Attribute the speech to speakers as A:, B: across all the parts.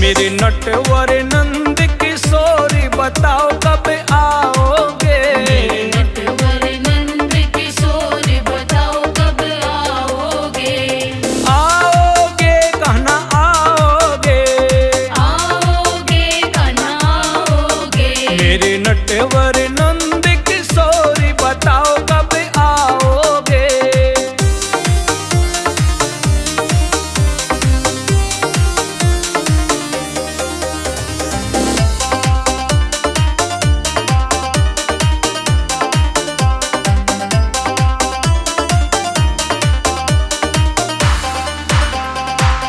A: मेरे नटवर नंद किशोरी बताओ कब आओगे।
B: मेरे नटवर नंद किशोरी बताओ कब आओगे।
A: आओगे कहना आओगे,
B: आओगे कहना आओगे।
A: मेरे नटवर नंद किशोरी बताओ कब आओगे।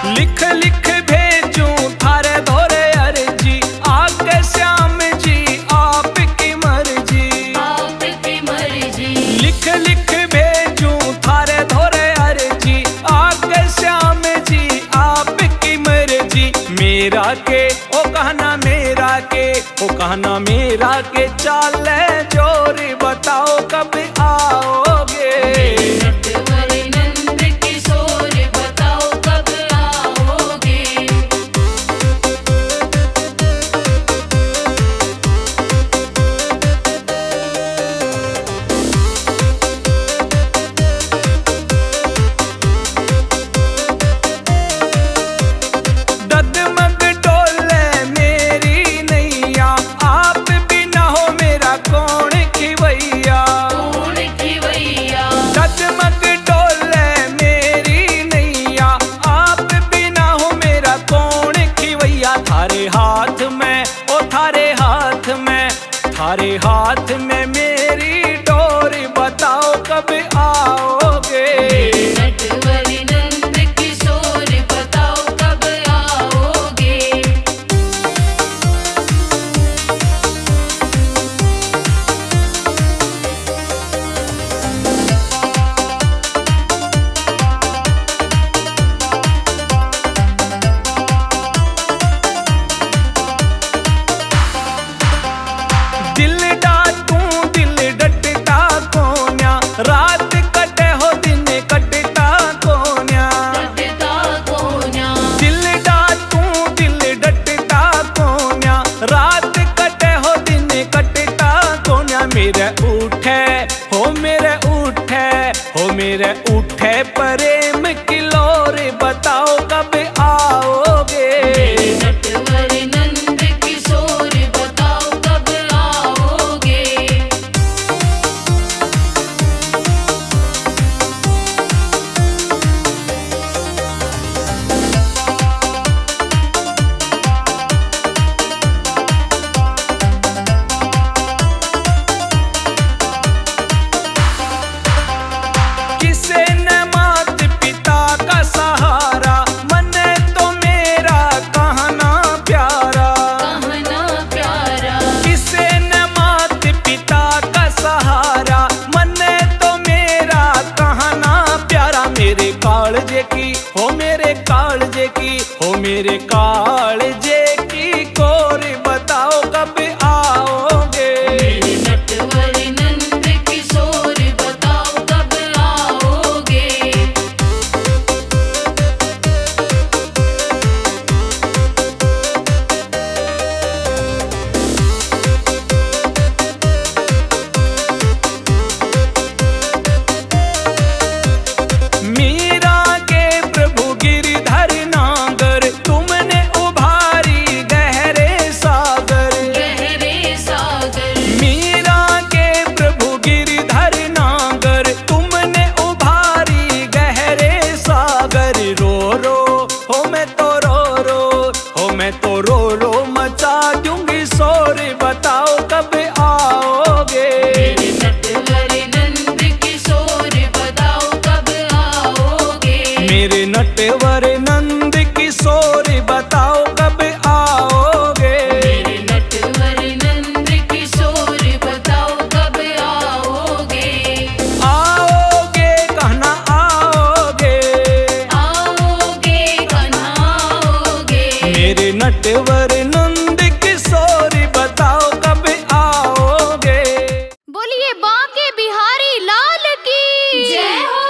A: लिख लिख भेजूं थारे धोरे अर्जी, आगे श्याम जी आपकी मर्जी।
B: आपकी मर्जी।
A: लिख लिख भेजूं थारे धोरे अर्जी, आगे श्याम जी आपकी मर्जी। मेरा के ओ कहना मेरा के, ओ कहना मेरा के चाले जोरी बताओ कब आओगे।
B: नटवर नंद किशोरी बताओ कब आओगे।
A: कालजे की, हो मेरे कालजे की, हो मेरे कालजे की कोर बताओ कब आओगे।
B: मेरे नटवर नंद किशोर बताओ कब आओगे।
A: मीरा के प्रभु गिरधर नागर, तुमने उभारी गहरे सागर।
B: गहरे सागर
A: मीरा के प्रभु गिरधर नागर, तुमने उभारी गहरे सागर। रो रो हो मैं तो रो, हो मैं तो रो मचा दूंगी शोर बताओ कब आओगे।
B: मेरे नटवर नंद किशोर बताओ कब आओगे।
A: मेरे नटवर नंद किशोर बताओ कब आओगे।
B: मेरे नटवर नंद किशोर बताओ कब आओगे।
A: आओगे कहना आओगे,
B: आओगे कन्हा आओगे।
A: मेरे नटवर नंद किशोर बताओ कब आओगे।
C: बोलिए बांके बिहारी लाल की
B: जय हो।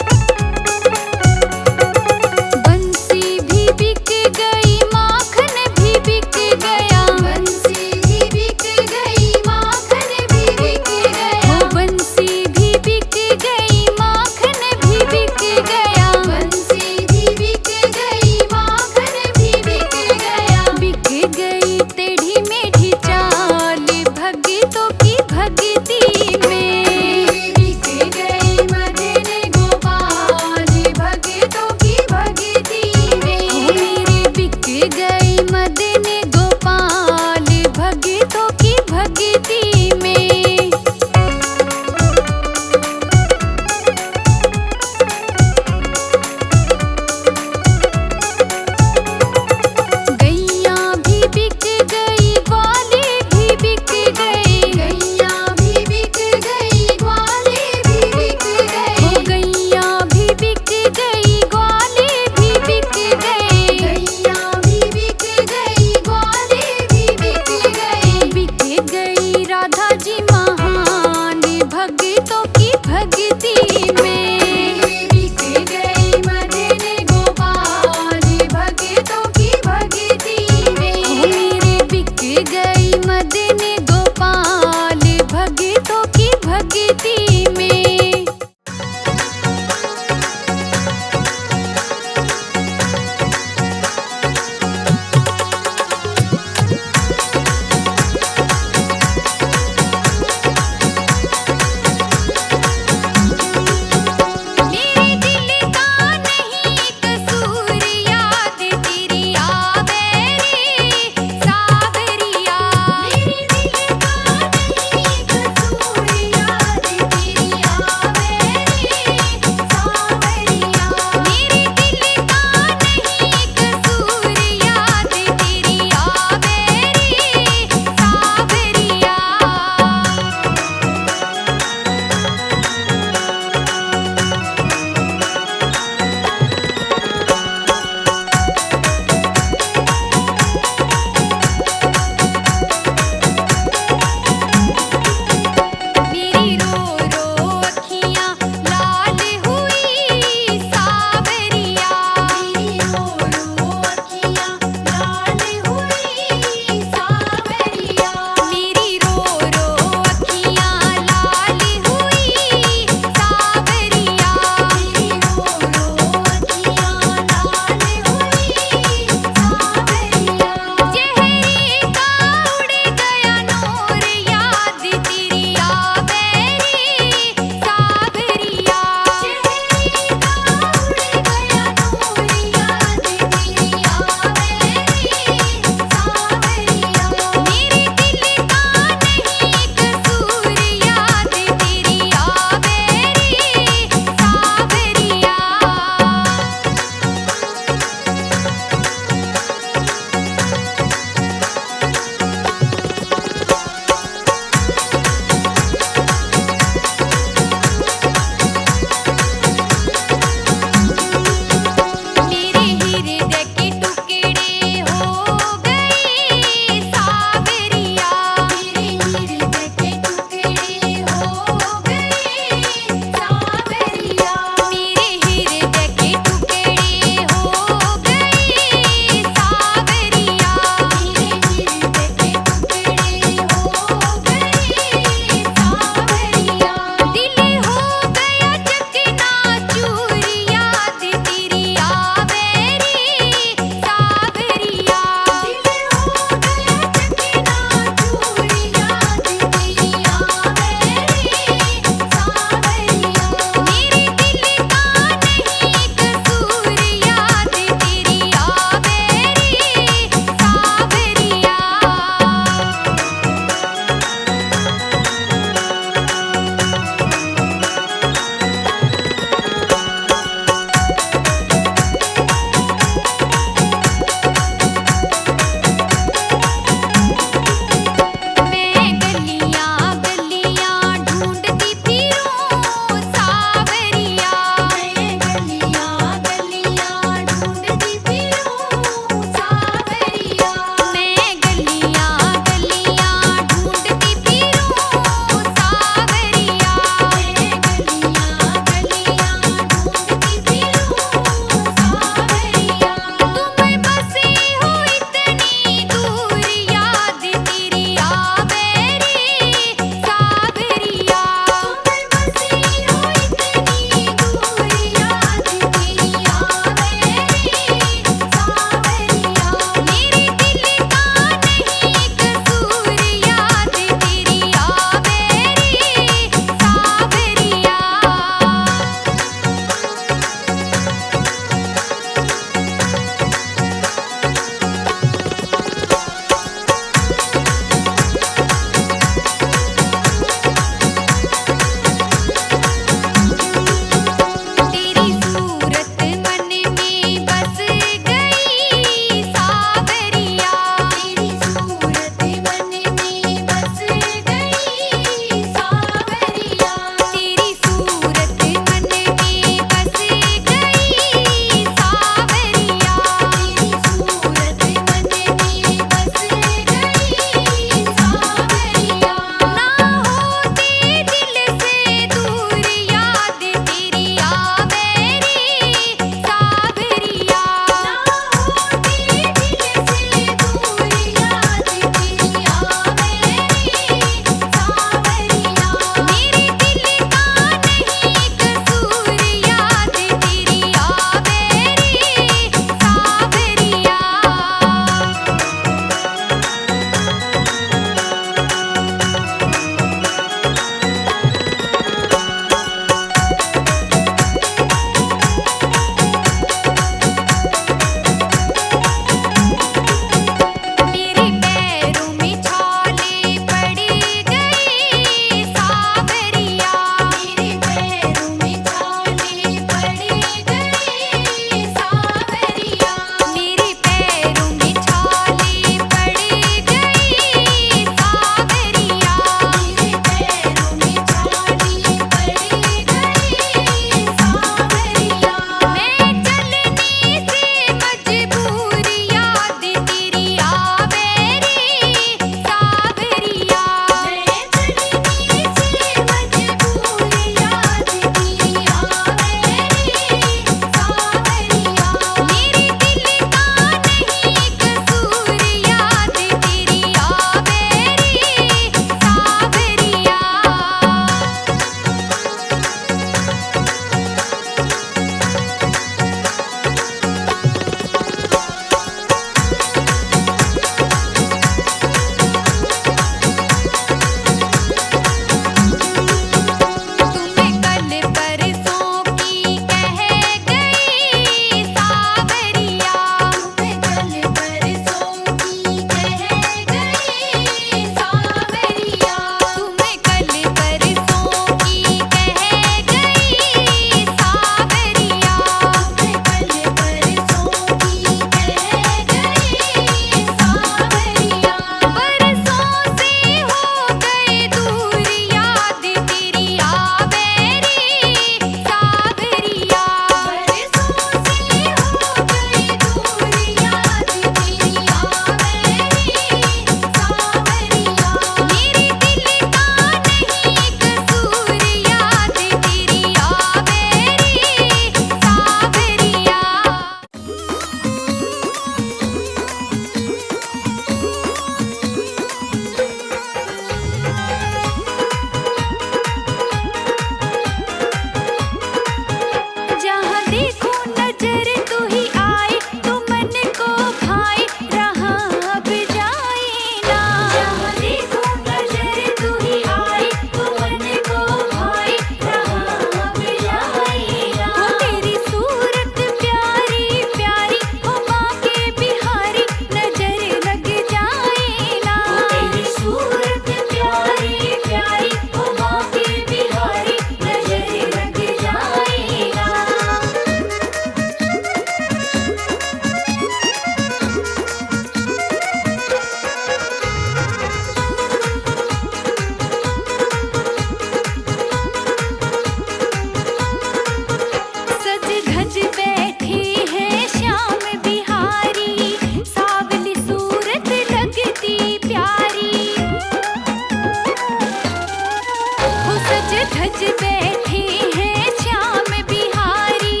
C: सज बैठे हैं श्याम बिहारी,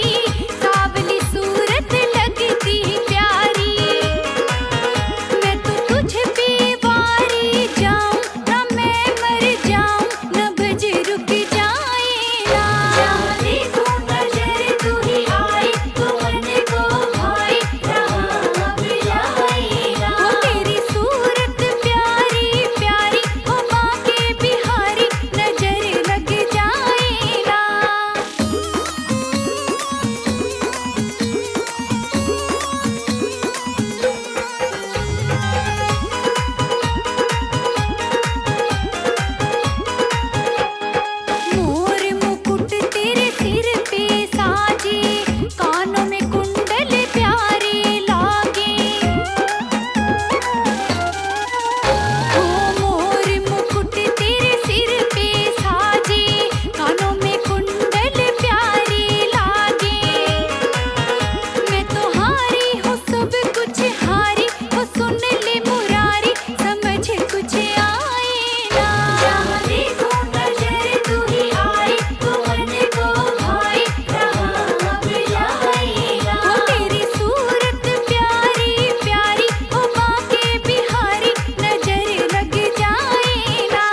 C: सावली सूरत लगती प्यारी। मैं तो तुझ पे वारी जाऊं, ना मैं मर जाऊं, न भज रुक जाएगा। जहाँ देखूं नजर तू ही आई, तू मन को भाई रहा बुझाएगा। वो तेरी सूरत प्यारी प्यारी, हो बांके बिहारी, नजर लग जाएगा। मोर मुकुट तेरे सिर पे साजे, कानों में कुंडल प्यारे लागे। ओ मोर मुकुट तेरे सिर पे साजे, कानों में कुंडल प्यारे लागे। मैं तो हारी हूँ सब कुछ हारी, हो सुन ले मुरारी, समझ कुछ आए ना। जहाँ देखूं नजर तू ही आई, तू मन को भाई रहा बुझाएगा। वो तेरी सूरत प्यारी प्यारी, हो बांके बिहारी, नजर लग जाएगा।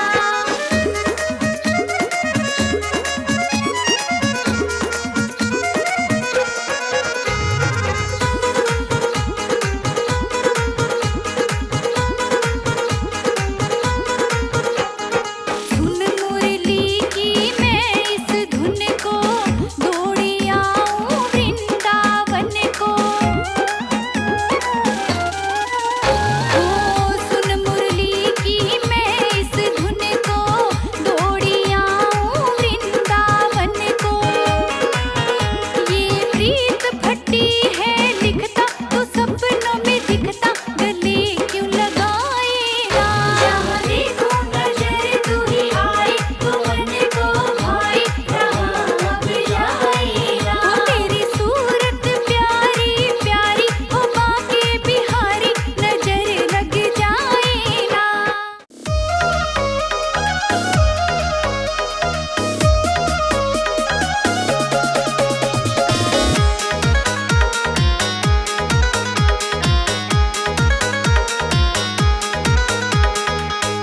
C: सुन मुरली की मैं इस धुन को, दौड़ी आऊं वृंदावन को। ओ सुन मुरली की मैं इस धुन को, दौड़ी आऊं वृंदावन को। ये प्रीत फटी है लिखता, तो सपनों में दिखता, गले क्यों लगाएगा। जहाँ देखूं नजर तू ही आई, तू मन को भाई रहा बुझाएगा। वो तेरी सूरत प्यारी प्यारी, हो बांके बिहारी, नजर लग जाएगा।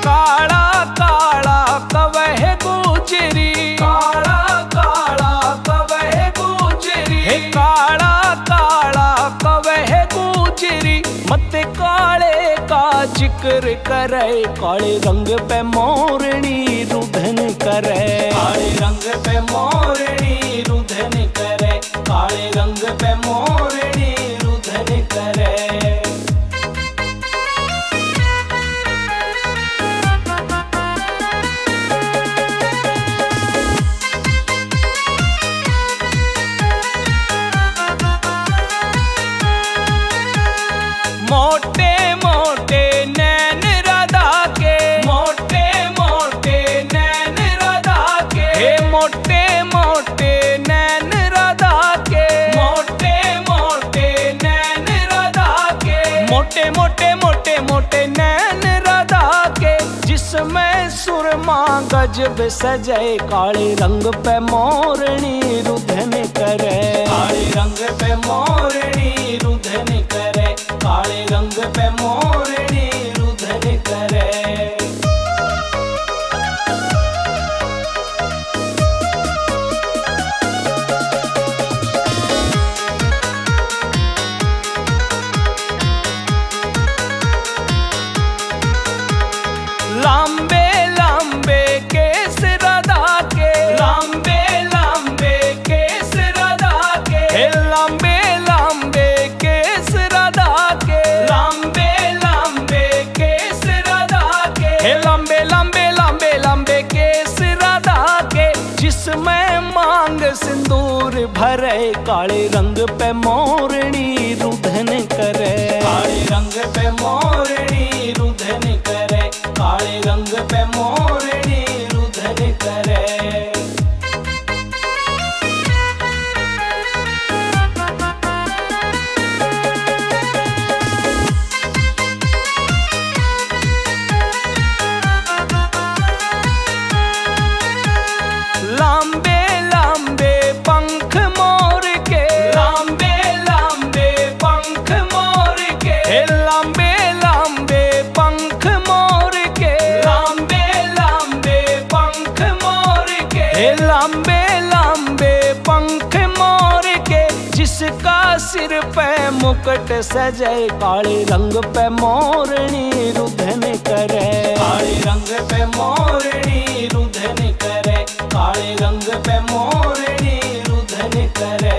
A: काला काला कवह गुजरी, काला काला कवह गुजरी, हे काला काला कवह गुजरी। मत काले का जिक्र करे, काले रंग पे मोरनी रुधन करे। काले रंग पे मोरनी रुधन करे, काले रंग पे मोरनी रुधन करे। मोटे मोटे नैन राधा के, मोटे मोटे नैन राधा के, हे मोटे मोटे नैन राधा के, मोटे मोटे नैन राधा के, मोटे मोटे मोटे मोटे नैन राधा के। जिसमें सुरमा गजब सजे, काले रंग पे मोरनी रुधन करे। काले रंग पे मोरनी रुधन करे, काले रंग पे मोरनी रुधन करे। लांबे लांबे केस राधा के, लांबे लांबे केस राधा के, हे लांबे लांबे केस राधा के, लांबे लांबे केस राधा के, हे लांबे लांबे लांबे लांबे केस राधा के। जिसमें मांग सिंदूर भरे, काले रंग पे मोरनी रुधन करे। काले रंग पे मोरनी रुधन करे, काले रंग पे मोरनी रुधन करे। सिर पे मुकुट सजे, काले रंग पे मोरनी रुधन करे। काले रंग पे मोरनी रुधन करे, काले रंग पे मोरनी रुधन करे।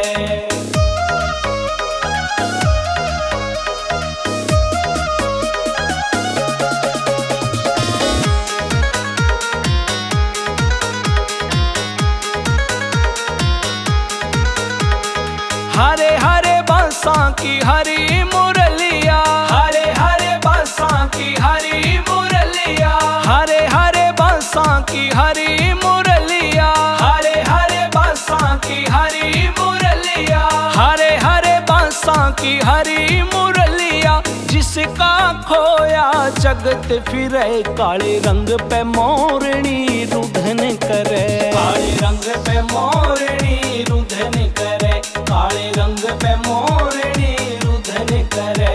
A: हरे हरे बांसां की हरी मुरलिया, हरे हरे बांसां की हरी मुरलिया, हरे हरे बांसां की हरी मुरलिया, हरे हरे बांसां की हरी मुरलिया, हरे हरे बांसां की हरी मुरलिया। जिसका खोया जगत फिरे, काले रंग पे मोरनी रुधन करे। काले रंग पे मोरनी रुधन करे, काले रंग पे मोरनी रुधन करे।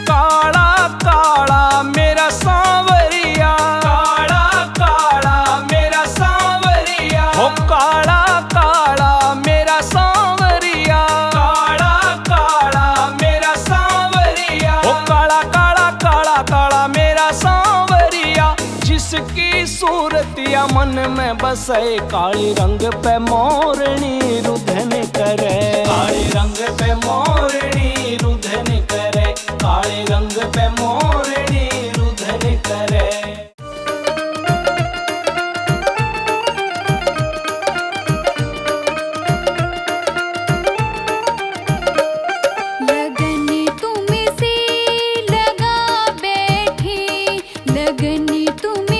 A: काला काला मेरा सांवरिया, काला काला मेरा सांवरिया, हो काला काला मेरा सांवरिया, काला काला मेरा सांवरिया, हो काला काला काला काला मेरा सांवरिया। जिसकी सूरतिया मन में बसे, काले रंग पे मोरनी रुधन करे। काले रंग पे मोरनी रुधन करे, काले रंग पे मोरनी रुधन करे।
C: लगन तुमसे लगा बैठी, लगन तुम्हें